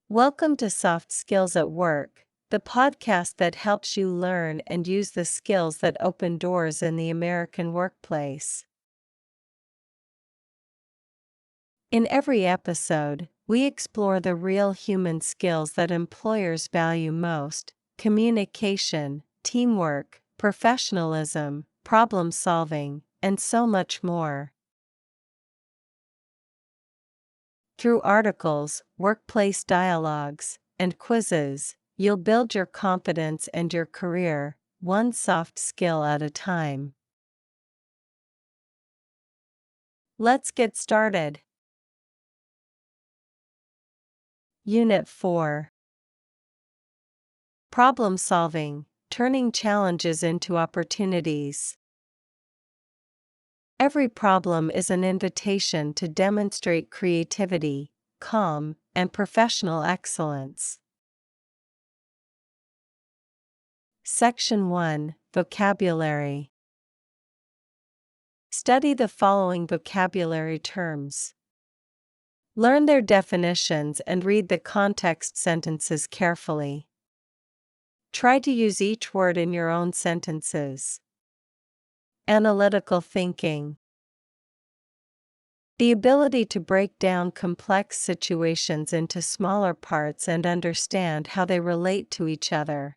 Welcome to Soft Skills at Work, the podcast that helps you learn and use the skills that open doors in the American workplace. In every episode, we explore the real human skills that employers value most: communication, teamwork, professionalism, problem solving, and so much more. Through articles, workplace dialogues, and quizzes, you'll build your confidence and your career, one soft skill at a time. Let's get started. Unit 4. Problem solving, turning challenges into opportunities. Every problem is an invitation to demonstrate creativity, calm, and professional excellence. Section 1. Vocabulary. Study the following vocabulary terms. Learn their definitions and read the context sentences carefully. Try to use each word in your own sentences. Analytical thinking. The ability to break down complex situations into smaller parts and understand how they relate to each other.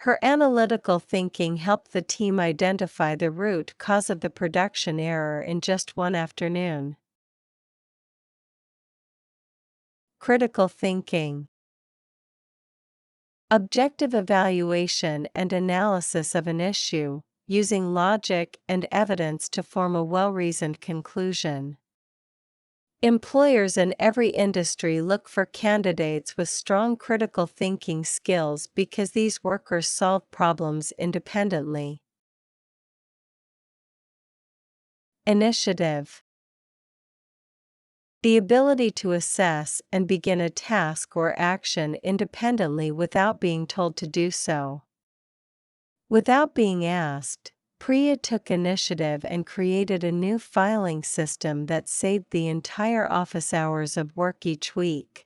Her analytical thinking helped the team identify the root cause of the production error in just one afternoon. Critical thinking. Objective evaluation and analysis of an issue, using logic and evidence to form a well-reasoned conclusion. Employers in every industry look for candidates with strong critical thinking skills because these workers solve problems independently. Initiative. The ability to assess and begin a task or action independently without being told to do so. Without being asked, Priya took initiative and created a new filing system that saved the entire office hours of work each week.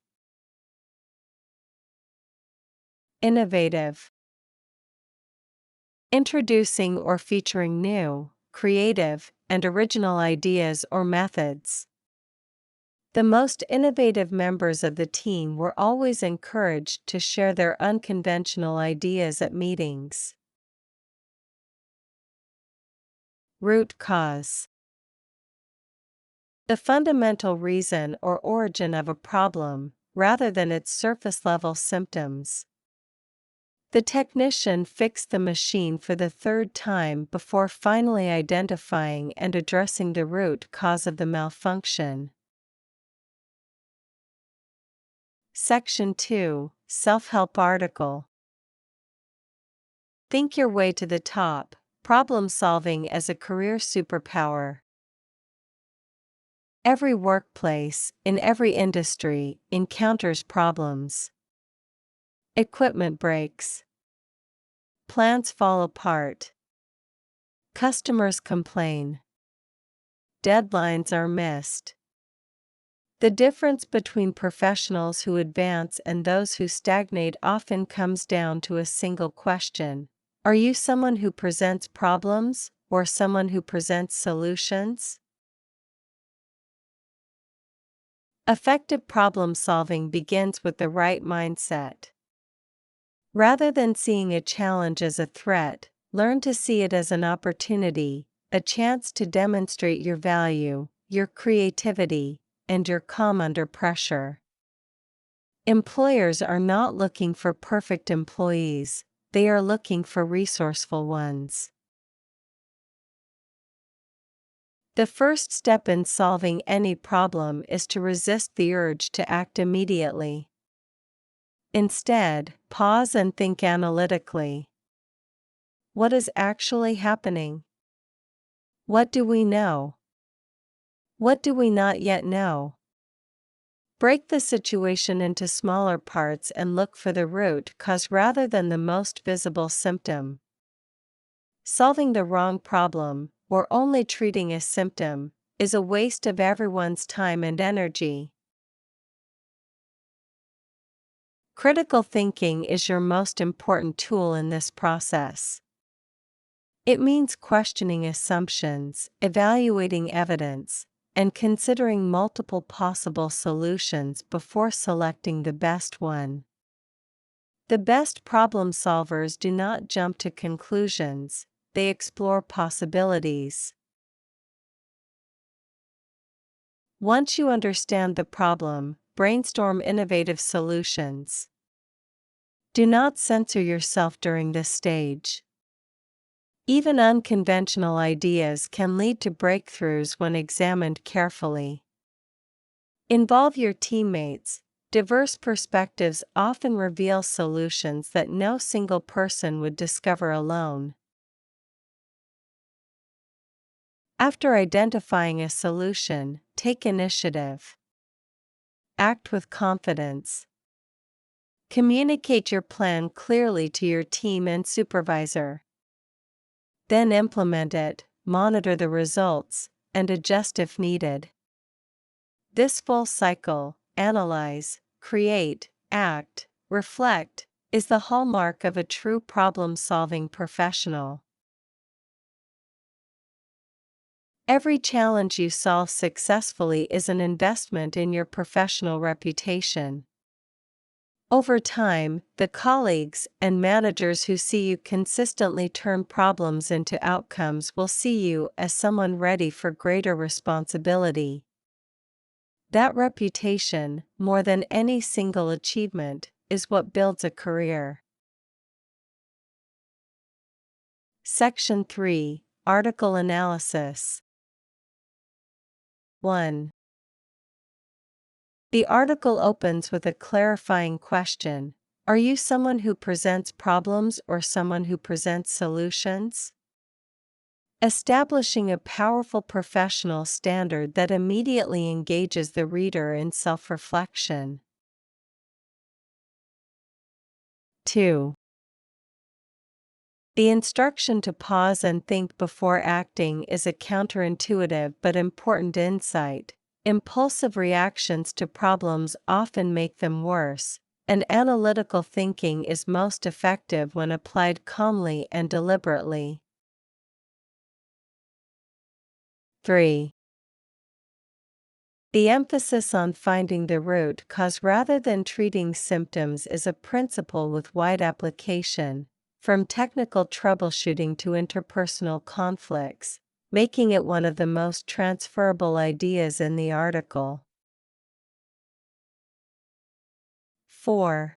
Innovative. Introducing or featuring new, creative, and original ideas or methods. The most innovative members of the team were always encouraged to share their unconventional ideas at meetings. Root cause. The fundamental reason or origin of a problem, rather than its surface-level symptoms. The technician fixed the machine for the third time before finally identifying and addressing the root cause of the malfunction. Section 2. Self-help article. Think your way to the top. Problem solving as a career superpower. Every workplace, in every industry, encounters problems. Equipment breaks. Plans fall apart. Customers complain. Deadlines are missed. The difference between professionals who advance and those who stagnate often comes down to a single question: are you someone who presents problems, or someone who presents solutions? Effective problem solving begins with the right mindset. Rather than seeing a challenge as a threat, learn to see it as an opportunity, a chance to demonstrate your value, your creativity, and your calm under pressure. Employers are not looking for perfect employees, they are looking for resourceful ones. The first step in solving any problem is to resist the urge to act immediately. Instead, pause and think analytically. What is actually happening? What do we know? What do we not yet know? Break the situation into smaller parts and look for the root cause rather than the most visible symptom. Solving the wrong problem, or only treating a symptom, is a waste of everyone's time and energy. Critical thinking is your most important tool in this process. It means questioning assumptions, evaluating evidence, and considering multiple possible solutions before selecting the best one. The best problem solvers do not jump to conclusions, they explore possibilities. Once you understand the problem, brainstorm innovative solutions. Do not censor yourself during this stage. Even unconventional ideas can lead to breakthroughs when examined carefully. Involve your teammates. Diverse perspectives often reveal solutions that no single person would discover alone. After identifying a solution, take initiative. Act with confidence. Communicate your plan clearly to your team and supervisor. Then implement it, monitor the results, and adjust if needed. This full cycle, analyze, create, act, reflect, is the hallmark of a true problem-solving professional. Every challenge you solve successfully is an investment in your professional reputation. Over time, the colleagues and managers who see you consistently turn problems into outcomes will see you as someone ready for greater responsibility. That reputation, more than any single achievement, is what builds a career. Section 3, Article Analysis. 1. The article opens with a clarifying question. Are you someone who presents problems or someone who presents solutions? Establishing a powerful professional standard that immediately engages the reader in self-reflection. 2. The instruction to pause and think before acting is a counterintuitive but important insight. Impulsive reactions to problems often make them worse, and analytical thinking is most effective when applied calmly and deliberately. 3. The emphasis on finding the root cause rather than treating symptoms is a principle with wide application, from technical troubleshooting to interpersonal conflicts, making it one of the most transferable ideas in the article. 4.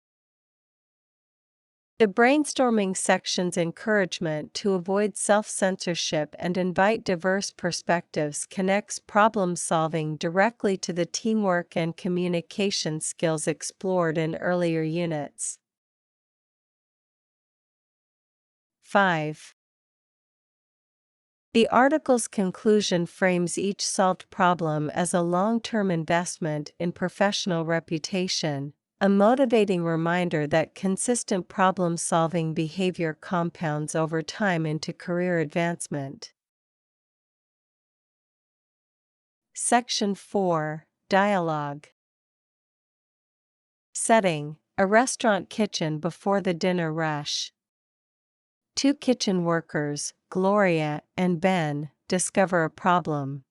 The brainstorming section's encouragement to avoid self-censorship and invite diverse perspectives connects problem-solving directly to the teamwork and communication skills explored in earlier units. 5. The article's conclusion frames each solved problem as a long-term investment in professional reputation, a motivating reminder that consistent problem-solving behavior compounds over time into career advancement. Section 4, Dialogue. Setting: a restaurant kitchen before the dinner rush. Two kitchen workers, Gloria and Ben, discover a problem.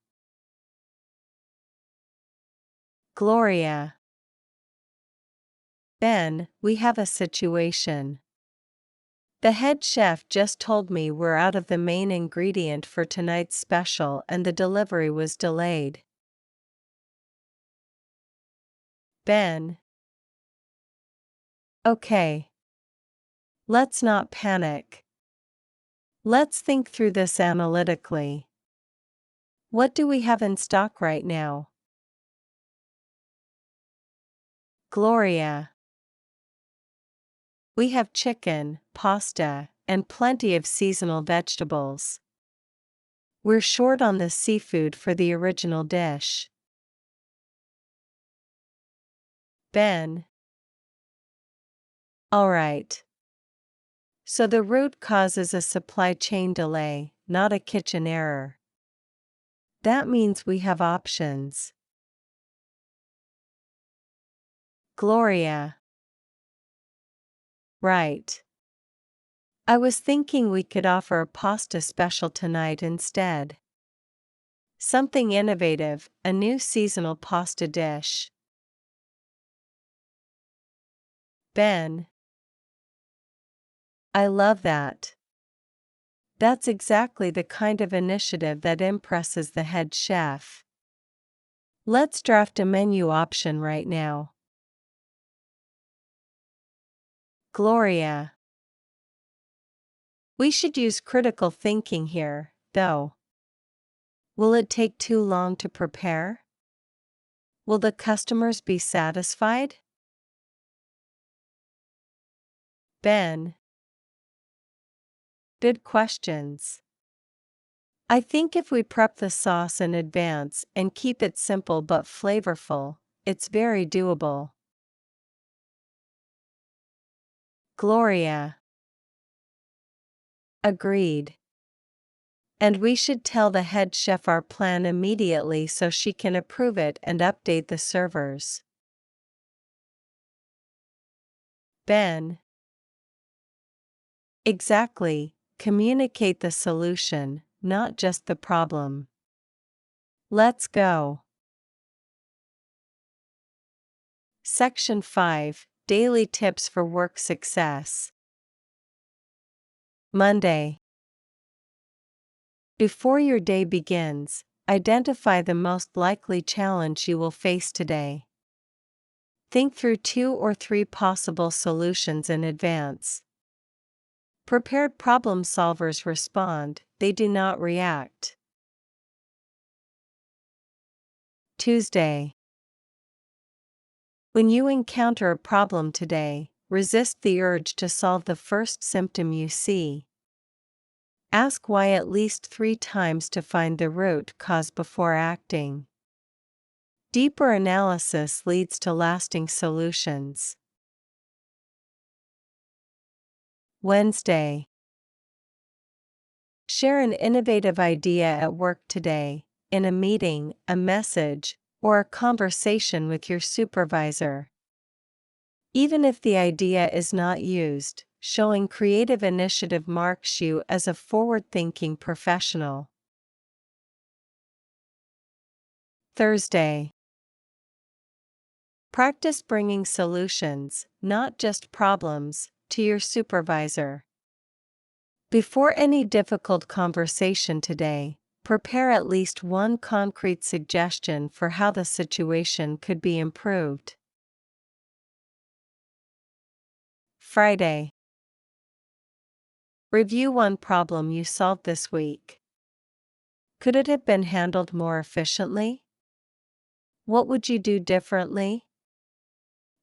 Gloria: Ben, we have a situation. The head chef just told me we're out of the main ingredient for tonight's special and the delivery was delayed. Ben: Okay. Let's not panic. Let's think through this analytically. What do we have in stock right now? Gloria: We have chicken, pasta, and plenty of seasonal vegetables. We're short on the seafood for the original dish. Ben: All right. So the root cause is a supply chain delay, not a kitchen error. That means we have options. Gloria: Right. I was thinking we could offer a pasta special tonight instead. Something innovative, a new seasonal pasta dish. Ben. I love that. That's exactly the kind of initiative that impresses the head chef. Let's draft a menu option right now. Gloria. We should use critical thinking here, though. Will it take too long to prepare? Will the customers be satisfied? Ben. Good questions. I think if we prep the sauce in advance and keep it simple but flavorful, it's very doable. Gloria. Agreed. And we should tell the head chef our plan immediately so she can approve it and update the servers. Ben. Exactly. Communicate the solution, not just the problem. Let's go. Section 5, Daily Tips for Work Success. Monday. Before your day begins, identify the most likely challenge you will face today. Think through 2 or 3 possible solutions in advance. Prepared problem solvers respond, they do not react. Tuesday. When you encounter a problem today, resist the urge to solve the first symptom you see. Ask why at least 3 times to find the root cause before acting. Deeper analysis leads to lasting solutions. Wednesday. Share an innovative idea at work today, in a meeting, a message, or a conversation with your supervisor. Even if the idea is not used, showing creative initiative marks you as a forward-thinking professional. Thursday. Practice bringing solutions, not just problems, to your supervisor. Before any difficult conversation today, prepare at least one concrete suggestion for how the situation could be improved. Friday. Review one problem you solved this week. Could it have been handled more efficiently? What would you do differently?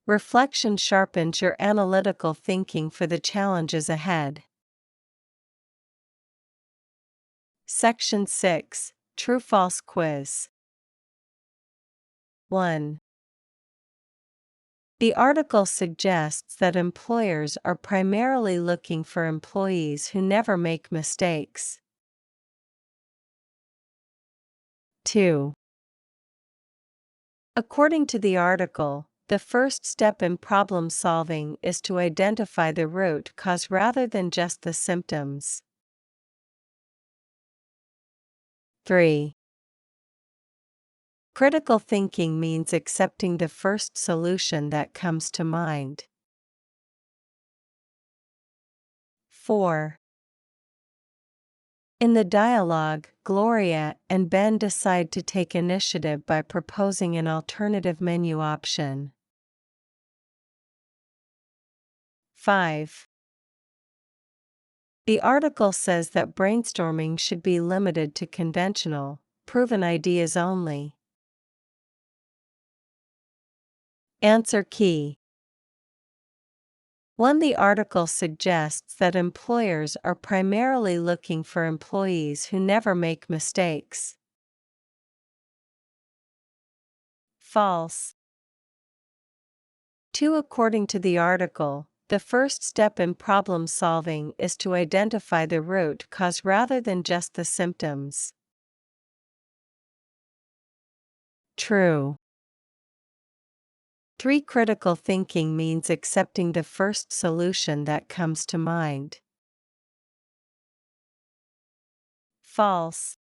Reflection sharpens your analytical thinking for the challenges ahead. Section 6, True-False Quiz. 1. The article suggests that employers are primarily looking for employees who never make mistakes. 2. According to the article, the first step in problem solving is to identify the root cause rather than just the symptoms. 3. Critical thinking means accepting the first solution that comes to mind. 4. In the dialogue, Gloria and Ben decide to take initiative by proposing an alternative menu option. 5. The article says that brainstorming should be limited to conventional, proven ideas only. Answer key. 1. The article suggests that employers are primarily looking for employees who never make mistakes. False. 2. According to the article, the first step in problem solving is to identify the root cause rather than just the symptoms. True. 3. Critical thinking means accepting the first solution that comes to mind. False.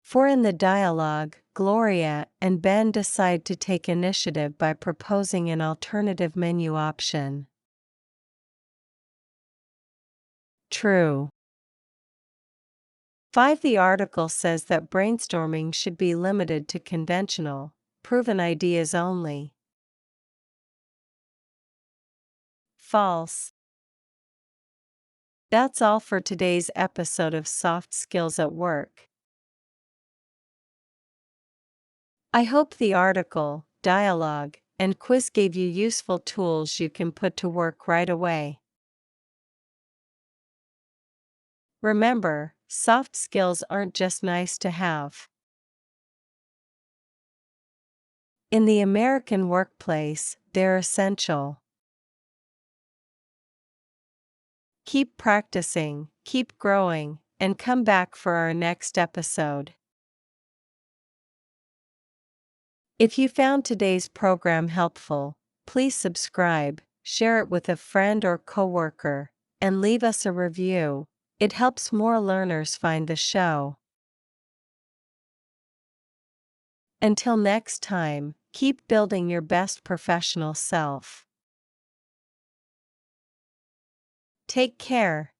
4. In the dialogue, Gloria and Ben decide to take initiative by proposing an alternative menu option. True. 5. The article says that brainstorming should be limited to conventional, proven ideas only. False. That's all for today's episode of Soft Skills at Work. I hope the article, dialogue, and quiz gave you useful tools you can put to work right away. Remember, soft skills aren't just nice to have. In the American workplace, they're essential. Keep practicing, keep growing, and come back for our next episode. If you found today's program helpful, please subscribe, share it with a friend or coworker, and leave us a review. It helps more learners find the show. Until next time, keep building your best professional self. Take care.